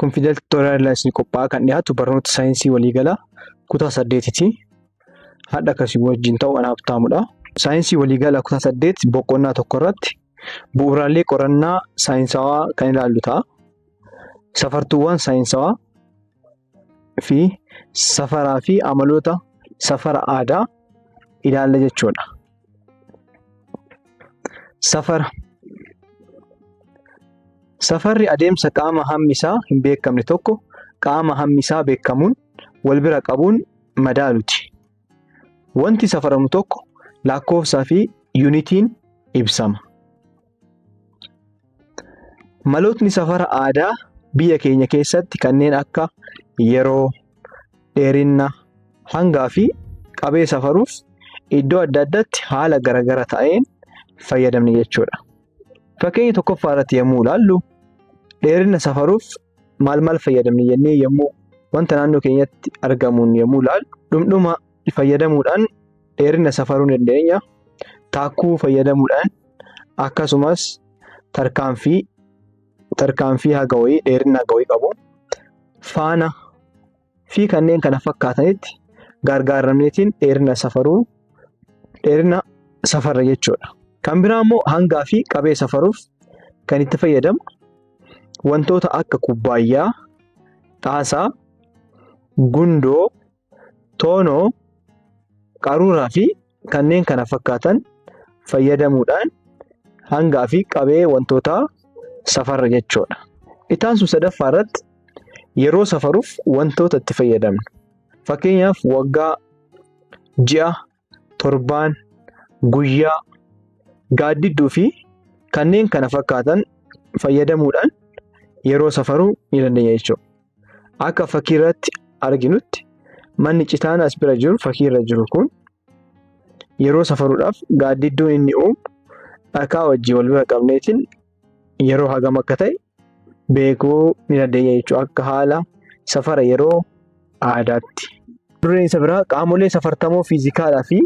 Kun Fidel Tutorial isin qophaa'aa kan dhiyaatu barnoota saayinsii waliigalaa kutaa 8ti. Hadda akkasii wajjin ta'uu anaaf taamudha. Saayinsii waliigalaa kutaa 8 boqonnaa tokko irratti bu'uuraalee qorannaa saayinsawaa kan ilaallu ta'a. Safartuuwwan saayinsawaa fi safaraa fi amaloota safara aadaa ilaalla jechuudha. Safarri adeemsa qaama hammisaa hin beekamne tokko qaama hammisaa beekamuun wal bira qabuun madaaluuti. Wanti safaramu tokko lakkoofsaa fi yuunitiin ibsama. Malootni safara aadaa biyya keenya keessatti kanneen akka yeroo, dheerina, hangaa fi qabee safaruuf iddoo adda addaatti haala garagara ta'een fayyadamne jechuudha. Fakkeenya tokkoffaa irratti yommuu ilaallu dheerina safaruuf maal fayyadamne jennee yommuu wanta naannoo keenyatti argamuun yommuu ilaallu dhumdhuma fayyadamuudhaan dheerina safaruu dandeenya. Taakkuu fayyadamuudhaan akkasumas tarkaanfii haga wayii dheerina haga wayii qabu faana fi kanneen kana fakkaatanitti gargaaramneetiin dheerina safarra jechuudha. Kan biraa immoo hangaa fi qabee safaruuf kan itti fayyadamu wantoota akka kubbaayyaa, xaasaa, gundoo, toonoo, qaruuraa fi kanneen kana fakkaatan fayyadamuudhaan hangaa fi qabee wantoota safarra jechuudha. Itaansuu sadaffaa irratti yeroo safaruuf wantoota itti fayyadamnu. Fakkeenyaaf waggaa, ji'a, torbaan, guyyaa, gaaddidduu fi kanneen kana fakkaatan fayyadamuudhaan yeroo safaruu ni dandeenya jechuudha. Akka fakkii irratti arginutti manni citaan as bira jiru fakkii irra jiru kun yeroo safaruudhaaf gaaddidduun inni uumu dhakaa wajjin wal bira qabneetiin yeroo hagam akka ta'e beekuu ni dandeenya jechuudha. Akka haala safara yeroo aadaatti. Dureen isa biraa qaamolee safartamoo fiizikaalaa fi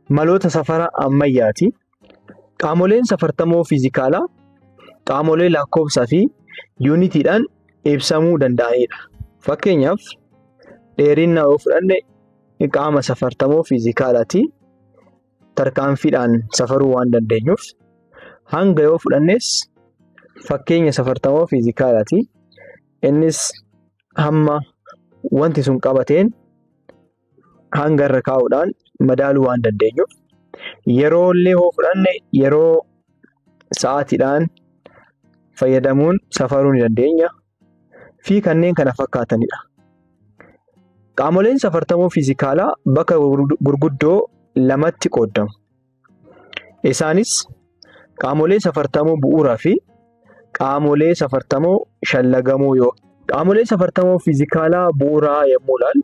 maloota safara ammayyaati. Qaamoleen safartamoo fiizikaalaa qaamolee lakkoofsaa fi yuunitiidhaan ibsamuu danda'anidha. Fakkeenyaaf dheerina yoo fudhanne qaama safartamoo fiizikaalaati. Tarkaanfiidhaan safaruu waan dandeenyuuf. Hanga yoo fudhannes fakkeenya safartamoo fiizikaalaati. Innis hamma wanti sun qabateen hanga irra kaa'uudhaan madaaluu waan dandeenyuuf. Yeroo illee yoo fudhanne yeroo sa'aatiidhaan fayyadamuun safaruu ni dandeenya fi kanneen kana fakkaatanidha. Qaamoleen safartamoo fiizikaalaa bakka gurguddoo lamatti qoodamu. Isaanis qaamolee safartamoo bu'uuraa fi qaamolee safartamoo shallagamoo yoo. Qaamolee safartamoo fiizikaalaa bu'uuraa yommuu ilaallu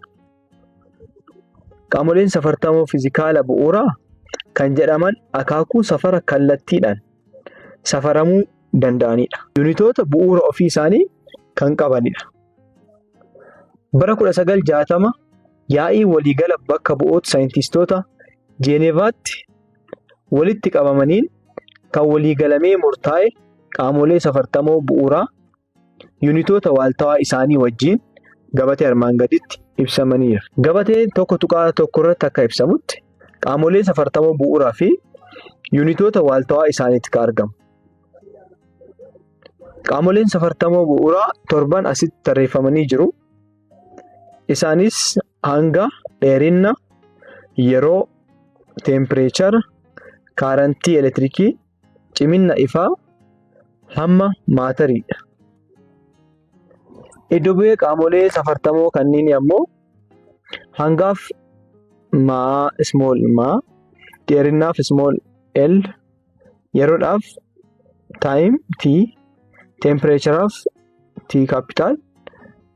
qaamoleen safartamoo fiizikaalaa bu'uuraa kan jedhaman akaakuu safara kallattiidhaan safaramuu danda'anidha. Yuunitoota bu'uura ofii isaanii kan qabanidha. Bara 1960 yaa'ii waliigala bakka bu'oota saayintistoota Jeeneevaatti walitti qabamaniin kan waliigalamee murtaa'e qaamolee safartamoo bu'uuraa yuunitoota waaltawaa isaanii wajjin gabatee armaan gaditti ibsamaniiru. Gabatee tokko tuqaa tokko irratti akka ibsamutti qaamolee safartamoo bu'uuraa fi yuunitoota waaltawaa isaaniitti kan argamu. Qaamoleen safartamoo bu'uuraa 7 asitti tarreeffamanii jiru. Isaanis hanga, dheerina, yeroo, teempireechara, kaarantii elektirikii, cimina ifaa, hamma maatariidha. Iddoo bu'ee qaamolee safartamoo kanneen ammoo hangaaf small m, dheerinaaf small l, yeroodhaaf time t, teempireecharaaf t capital,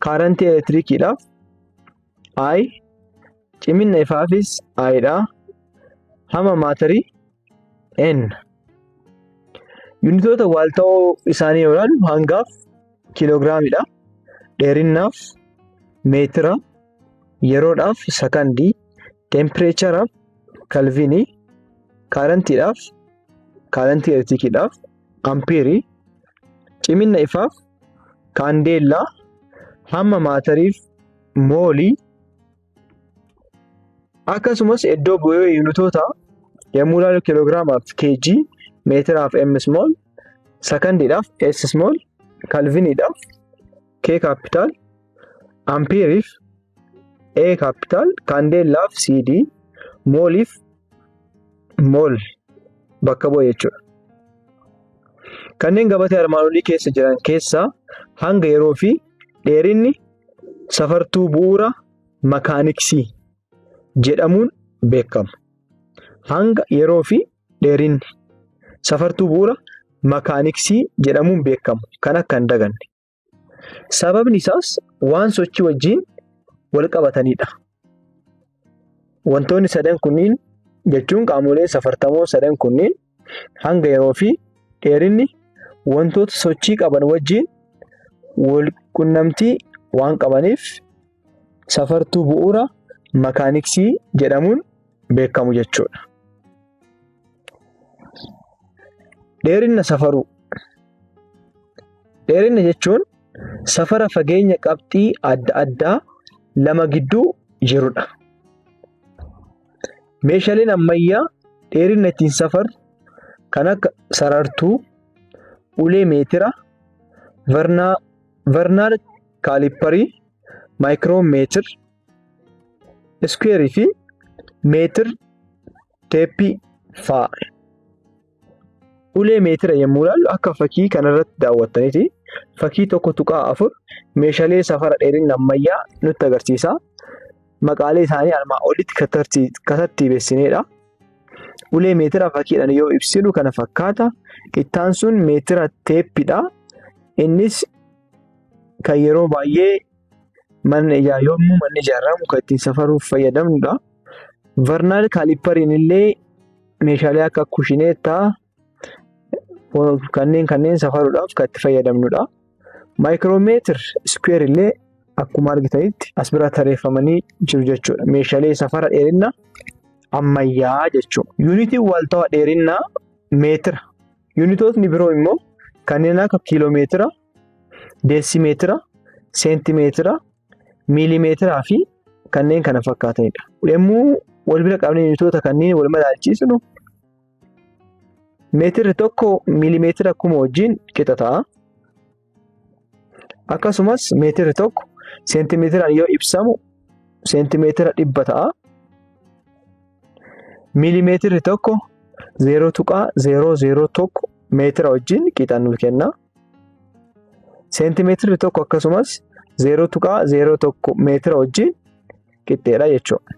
kaarantii elektirikiidhaaf I, cimina ifaafis I dha, hamma maatarii n. Yuunitoota waalta'oo isaanii yoo ilaallu hangaaf kiiloogiraamidha. Dheerinaaf meetira, yeroodhaaf sakandii, teempireecharaaf kalviinii, kaarantiidhaaf kaarantii elektirikiidhaaf ampiirii, cimina ifaaf kaandeellaa hamma maatariif moolii akkasumas iddoo bu'ee yuunitoota yommuu ilaallu kiiloogiraamaaf keejii, meetiraaf m small, sekandiidhaaf s small, kalviniidhaaf k capital, ampeeriif a capital, kaandeellaaf cd, mooliif mool bakka bu'e jechuudha. Kanneen gabatee armaan olii keessa jiran keessaa hanga yeroo fi dheerinni safartuu bu'uura makaaniksii jedhamuun beekamu. Hanga yeroo fi dheerinni safartuu bu'uura makaaniksii jedhamuun beekamu kan akka hin daganne. Sababni isaas waan sochii wajjin wal qabatanidha. Wantoonni sadan kunniin jechuun qaamoleen safartamoo sadan kunniin hanga yeroo fi dheerinni wantoota sochii qaban wajjin wal qunnamtii waan qabaniif safartuu bu'uura makaaniksii jedhamuun beekamu jechuudha. Dheerina safaruu. Dheerina jechuun safara fageenya qabxii adda addaa lama gidduu jirudha. Meeshaaleen ammayyaa dheerina ittiin safaru kan akka sarartuu, ulee meetira, vernaal kaaliparii, maayikiroomeetir, iskuweerii fi meetir teeppii fa'a. Ulee meetira yommuu ilaallu akka fakkii kanarratti daawwattaniiti. Fakkii 1.4 meeshaalee safara dheerina ammayyaa nutti agarsiisa. Maqaalee isaanii armaan olitti katartiibessineedha. Ulee meetira fakkiidhaan yoo ibsinu kana fakkaata. Qixxaan sun meetira teeppiidha. Innis kan yeroo baay'ee yommuu manni ijaaramu kan ittiin safaruuf fayyadamnudha. Vernaal kaalipariin illee meeshaalee akka kushineettaa kanneen safaruudhaaf kan itti fayyadamnudha. Maayikiroomeetir iskuweer illee akkuma argitanitti as bira tarreeffamanii jiru jechuudha. Meeshaalee safara dheerinaa ammayyaa jechuudha. Yuunitiin waaltawaa dheerinaa meetira. Yuunitootni biroo immoo kanneen akka kiiloomeetira, deesimeetira, seentimeetira, miilimeetiraa fi kanneen kana fakkaatanidha. Yommuu wal bira qabnee yuunitoota kanneen wal madaalchisnu meetirri tokko miilimeetira akkuma wajjin qixa ta'a. Akkasumas meetirri tokko seentimeetiraan yoo ibsamu seentimeetira 100 ta'a. Miilimeetirri tokko 0.001 meetira wajjin qixa nuuf kenna. Seentimeetirri tokko akkasumas 0.01 meetira wajjin qixxeedha jechuudha.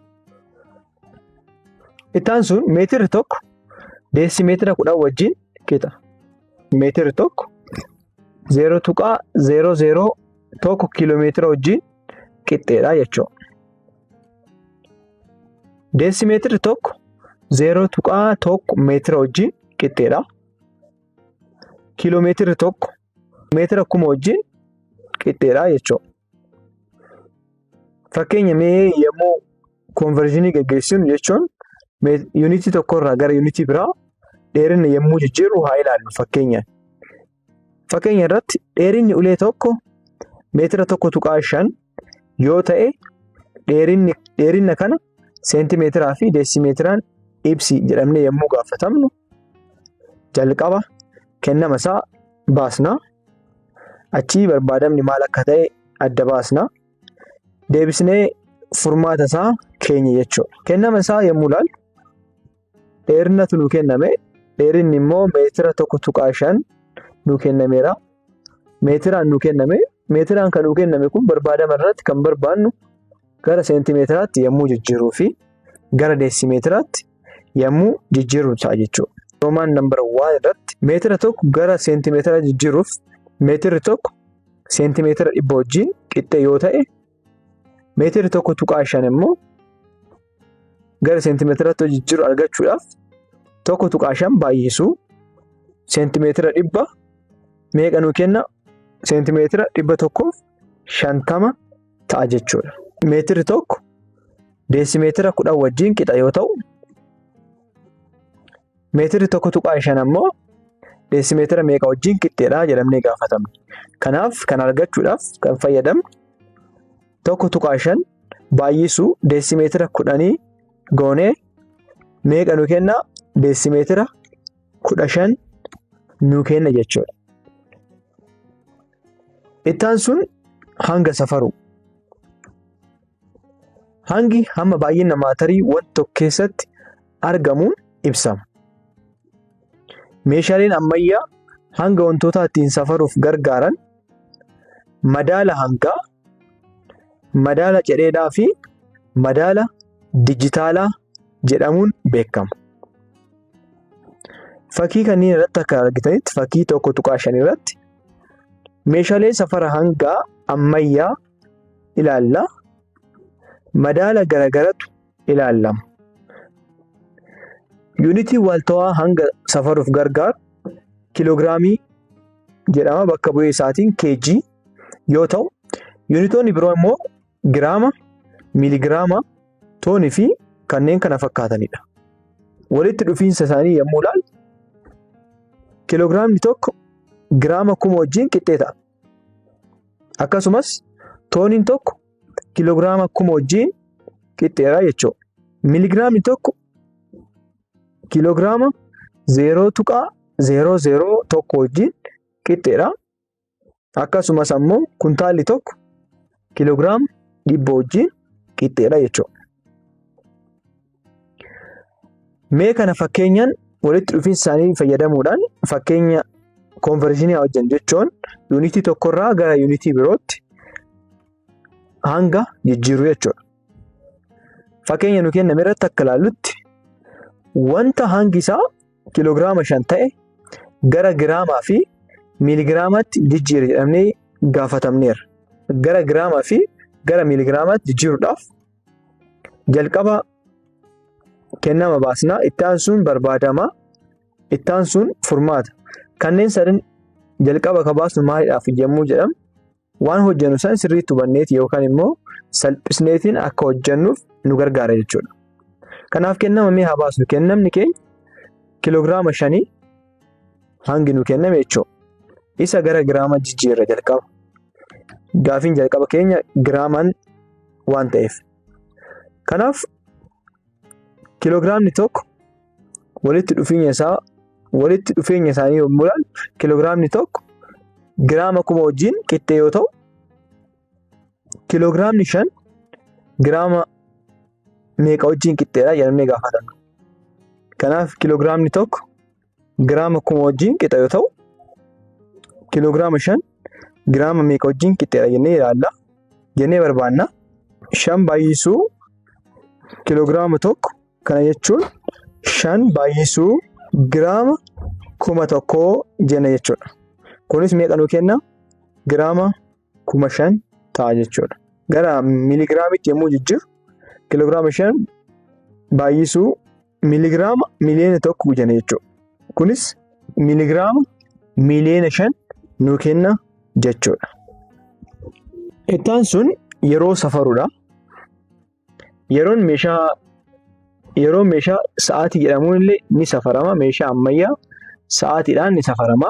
Ittaan sun meetirri tokko deesimeetira 10 wajjin qixa. Meetirri tokko 0.001 kiiloomeetira wajjin qixxeedha jechuudha. Deesimeetirri tokko 0.1 meetira wajjin qixxeedha. Kiiloomeetirri tokko meetira akkuma wajjin qixxeedha jechuudha. Fakkeenya mee yommuu konverjinii gaggeessinu jechuun yuunitii tokkorraa gara yuunitii biraa dheerina yommuu jijjiirru haa ilaallu fakkeenyaan. Fakkeenya irratti dheerinni ulee tokko meetira 1.5 yoo ta'e dheerina kana seentimeetiraa fi deesimeetiraan ibsi jedhamne yommuu gaafatamnu jalqaba kennama isaa baasna. Achii barbaadamni maal akka ta'e adda baasna. Deebisnee furmaata isaa keenya jechuudha. Kennama isaa yommuu ilaallu dheerinatu nu kenname. Dheerinni immoo meetira 1.5 nu kennameera. Meetiraan nu kenname. Meetiraan kan nu kenname kun barbaadama irratti kan barbaannu gara seentimeetiraatti yommuu jijjiirruu fi gara deesimeetiraatti yommuu jijjiirru ta'a jechuudha. Roomaan nambara 1 irratti meetira tokko gara seentimeetira jijjiirruuf meetirri tokko seentimeetira 100 wajjin qixxee yoo ta'e meetirri 1.5 immoo gara seentimeetiraatti jijjiirru argachuudhaaf 1.5 baay'isuu seentimeetira 100 meeqa nu kenna? Seentimeetira 150 ta'a jechuudha. Meetirri tokko deesimeetira 10 wajjin qixa yoo ta'u meetirri 1.5 immoo deesimeetira meeqa wajjin qixxeedha jedhamnee gaafatamne. Kanaaf kan argachuudhaaf kan fayyadamnu 1.5 baay'isuu deesimeetira 10 goonee meeqa nu kenna? Deesimeetira 15 nu kenna jechuudha. Ittaan sun hanga safaruu. Hangi hamma baay'ina maatarii wanta tokko keessatti argamuun ibsama. Meeshaaleen ammayyaa hanga wantoota ittiin safaruuf gargaaran madaala hangaa, madaala cidheedhaa fi madaala dijitaalaa jedhamuun beekamu. Fakkii kanneen irratti akka argitanitti fakkii 1.5 irratti meeshaalee safara hangaa ammayyaa ilaalla. Madaala garagaratu ilaallama. Yuunitiin waaltawaa hanga safaruuf gargaaru kiiloogiraamii jedhama bakka bu'ee isaatiin kg yoo ta'u, yuunitoonni biroo immoo giraama, miiligiraama, toonii fi kanneen kana fakkaatanidha. Walitti dhufiinsa isaanii yommuu ilaalu kiiloogiraamni tokko giraama 1000 wajjin qixxee ta'a. Akkasumas tooniin tokko kiiloogiraama 1000 wajjin qixxeedha jechuudha. Miiligiraamni tokko kiiloogiraama 0.001 wajjin qixxeedha. Akkasumas ammoo kuntaalli tokko kiiloogiraama 100 wajjin qixxeedha jechuudha. Mee kana fakkeenyaan walitti dhufiinsa isaanii fayyadamuudhaan fakkeenya konversiinii wajjin jechuun yuunitii tokkorraa gara yuunitii birootti hanga jijjiiruu jechuudha. Fakkeenya nu kenname irratti akka ilaallutti wanta hangi isaa kiiloogiraama 5 ta'e gara giraamaa fi miiligiraamaatti jijjiira jedhamnee gaafatamneera. Gara giraamaa fi gara miiligiraamaatti jijjiiruudhaaf jalqaba kennama baasnaa, itti aansuun barbaadamaa, itti aansuun furmaata. Kanneen sadan jalqaba ka baasnu maaliidhaaf yommuu jedhamu waan hojjennu san sirriitti hubanneeti yookaan immoo salphisneetiin akka hojjennuuf nu gargaara jechuudha. Kanaaf kennama mee haa baasnu. Kennamni keenya kiiloogiraama 5 hangi nu kenname jechuudha. Isa gara giraama jijjiirra jalqaba. Gaafiin jalqaba keenya giraamaan waan ta'eef. Kanaaf kiiloogiraamni tokko walitti dhufeenya isaanii yommuu ilaalu kiiloogiraamni tokko giraama 1000 wajjin qixxee yoo ta'u, kiiloogiraamni 5 giraama meeqa wajjin qixxeedha jedhamnee gaafatama. Kanaaf kiiloogiraamni tokko giraama 1000 wajjin qixa yoo ta'u, kiiloogiraama 5 giraama meeqa wajjin qixxeedha jennee ilaalla, jennee barbaanna. 5 baay'isuu kiiloogiraama tokko kana jechuun 5 baay'isuu giraama 1000 jenna jechuudha. Kunis meeqa nu kenna? Giraama 5000 ta'a jechuudha. Gara miiligiraamitti yommuu jijjiiru kiiloogiraama 5 baay'isuu miiligiraama miliyoona 1 jenna jechuudha. Kunis miiligiraama miliyoona 5 nu kenna jechuudha. Ittaan sun yeroo safaruudha. Yeroo meeshaa sa'aatii jedhamuun illee ni safarama. Meeshaa ammayyaa sa'aatiidhaan ni safarama.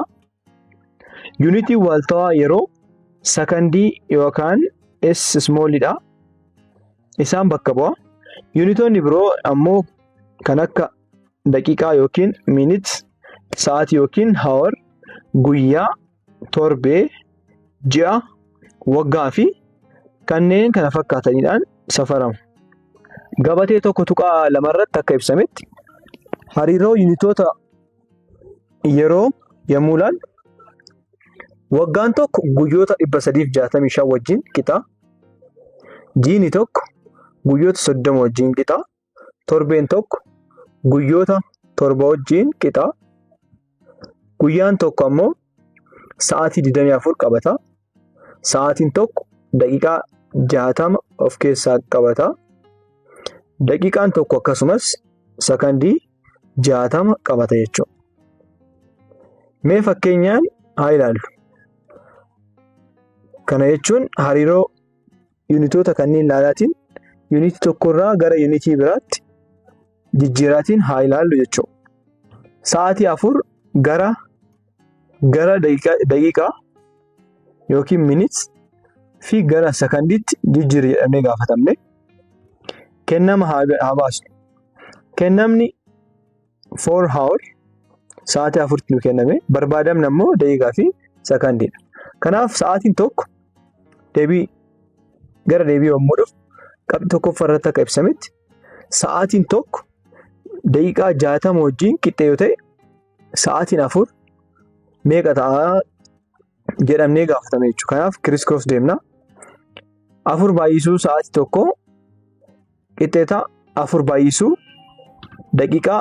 Yuunitiin waaltawaa yeroo sakandii yookaan S smoolidha. Isaan bakka bu'a. Yuunitoonni biroo ammoo kan akka daqiiqaa yookiin miinit, sa'aatii yookiin hawar, guyyaa, torbee, ji'a, waggaa fi kanneen kana fakkaatanidhaan safaramu. Gabatee 1.2 irratti akka ibsametti hariiroo yuunitoota yeroo yommuu ilaallu waggaan tokko guyyoota 365 wajjin qixa, jiini tokko guyyoota 30 wajjin qixa, torbeen tokko guyyoota 7 wajjin qixa, guyyaan tokko ammoo sa'aatii 24 qabata, sa'aatiin tokko daqiiqaa 60 of keessaa qabata. Daqiiqaan tokko akkasumas sakandii 60 qabata jechuudha. Mee fakkeenyaan haa ilaallu. Kana jechuun hariiroo yuunitoota kanneen ilaalaatiin yuunitii tokkorraa gara yuunitii biraatti jijjiiraatiin haa ilaallu jechuudha. Sa'aatii 4 gara gara daqiiqaa yookiin minutes fi gara sekandiitti jijjiiri jedhamee gaafatamne kennama haa baasnu. Kennamni 4 hour sa'aatii 4 nu kenname, barbaadamni ammoo daqiiqaa fi sekandiidha. Kanaaf sa'aatiin tokko gara deebii yommuu dhufu qabxii tokkoffaa irratti akka ibsametti sa'aatiin tokko daqiiqaa 60 wajjin qixxee yoo ta'e sa'aatiin 4 meeqa ta'a jedhamnee gaafatame jechuudha. Kanaaf kiriis kiroos deemna. 4 baay'isuu sa'aatii tokko qixxee ta'a 4 baay'isuu daqiiqaa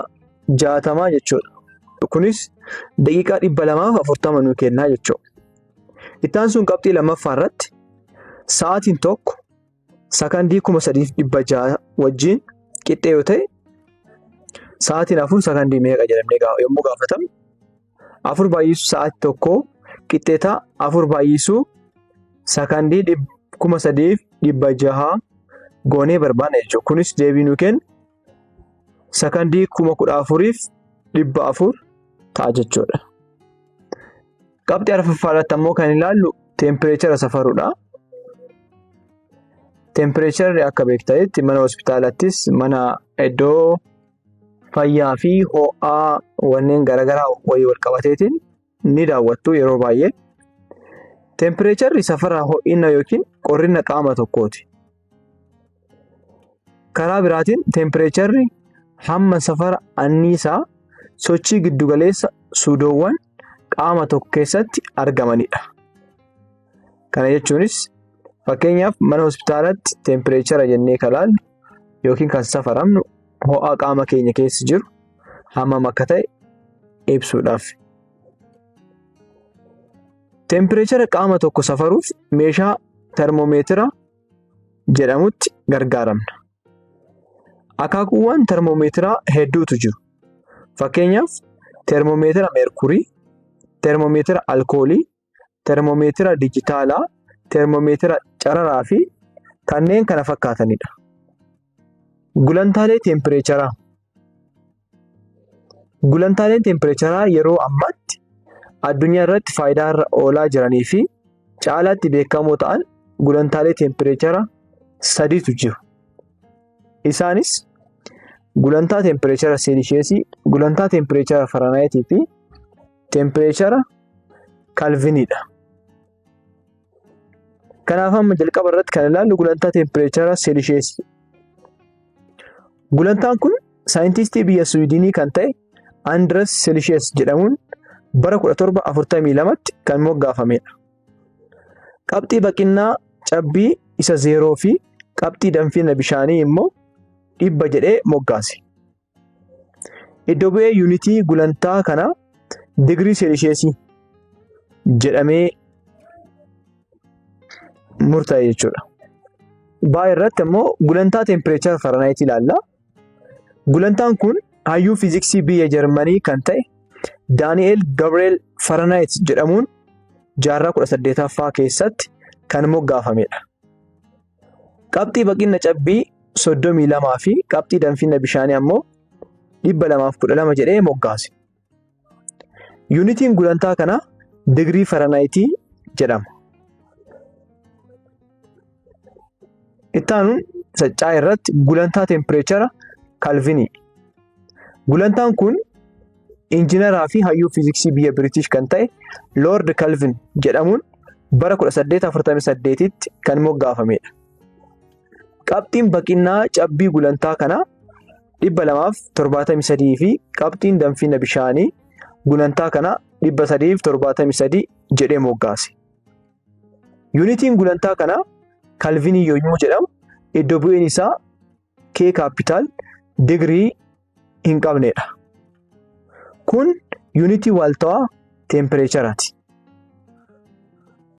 60 jechuudha. Kunis daqiiqaa 240 nu kennaa jechuudha. Ittaan sun qabxii lammaffaa irratti sa'aatiin tokko sakandii 3600 wajjin qixxee yoo ta'e sa'aatiin 4 sakandii meeqa jedhamnee yommuu gaafatamu 4 baay'isuu sa'aatii tokko qixxee ta'a 4 baay'isuu sakandii 3600 goonee barbaanna jechuudha. Kunis deebii nu kenna sakandii 14,400 ta'a jechuudha. Qabxii arfaffaa irratti ammoo kan ilaallu teempireechara safaruudha. Teempireecharri akka beektaatti mana hospitaalattis mana iddoo fayyaa fi ho'aa wanneen garaagaraa wayii wal qabateetiin ni daawwattu yeroo baay'ee. Teempireecharri safara ho'ina yookiin qorrina qaama tokkooti. Karaa biraatiin teempireecharri hamma safara anniisaa sochii giddugaleessa suudoowwan qaama tokko keessatti argamanidha. Kana jechuunis fakkeenyaaf mana hospitaalatti teempireechara jennee kan ilaallu yookiin kan safaramnu ho'a qaama keenya keessa jiru hammam akka ta'e ibsuudhaaf. Teempireechara qaama tokko safaruuf meeshaa termoomeetira jedhamutti gargaaramna. Akaakuuwwan termoomeetiraa hedduutu jiru. Fakkeenyaaf termoomeetira meerkurii, termoomeetira alkoolii, termoomeetira dijitaalaa, termoomeetira cararaa fi kanneen kana fakkaatanidha. Gulantaalee teempireecharaa. Gulantaaleen teempireecharaa yeroo ammaatti addunyaa irratti faayidaa irra oolaa jiranii fi caalaatti beekamoo ta'an gulantaalee teempireecharaa 3tu jiru. Isaanis gulantaa teempireechara seelisheesii, gulantaa teempireechara faranaayitii fi teempireechara kalvinidha. Kanaaf amma jalqaba irratti kan ilaallu gulantaa teempireechara seelisheesii. Gulantaan kun saayintistii biyya Swiidinii kan ta'e Andres Seelishees jedhamuun bara 1742tti kan moggaafamedha. Qabxii baqinnaa cabbii isa 0 fi qabxii danfina bishaanii immoo 100 jedhee moggaase. Iddoo bu'ee yuunitii gulantaa kanaa digirii seelisheesii jedhamee murtaa'e jechuudha. Baay'ee irratti immoo gulantaa teempireechara faranaayitii ilaalla. Gulantaan kun hayyuu fiiziksii biyya Jarmanii kan ta'e Daani'eel Gabriel Faranaayit jedhamuun jaarraa 18ffaa keessatti kan moggaafamedha. Qabxii baqina cabbii 32 fi qabxii danfina bishaanii ammoo 212 jedhee moggaase. Yuunitiin gulantaa kanaa digirii faranaayitii jedhama. Ittaanuun saccaa irratti gulantaa teempireechara kalvinii. Gulantaan kun injiinaraa fi hayyuu fiiziksii biyya Biriitish kan ta'e Lord Kelvin jedhamuun bara 1848tti kan moggaafamedha. Qabxiin baqinnaa cabbii gulantaa kanaa 273 fi qabxiin danfina bishaanii gulantaa kanaa 373 jedhee moggaase. Yuunitiin gulantaa kanaa kalvinii yommuu jedhamu iddoo bu'een isaa K kaapitaal digirii hin qabnedha. Kun yuunitii waaltawaa teempireecharaati.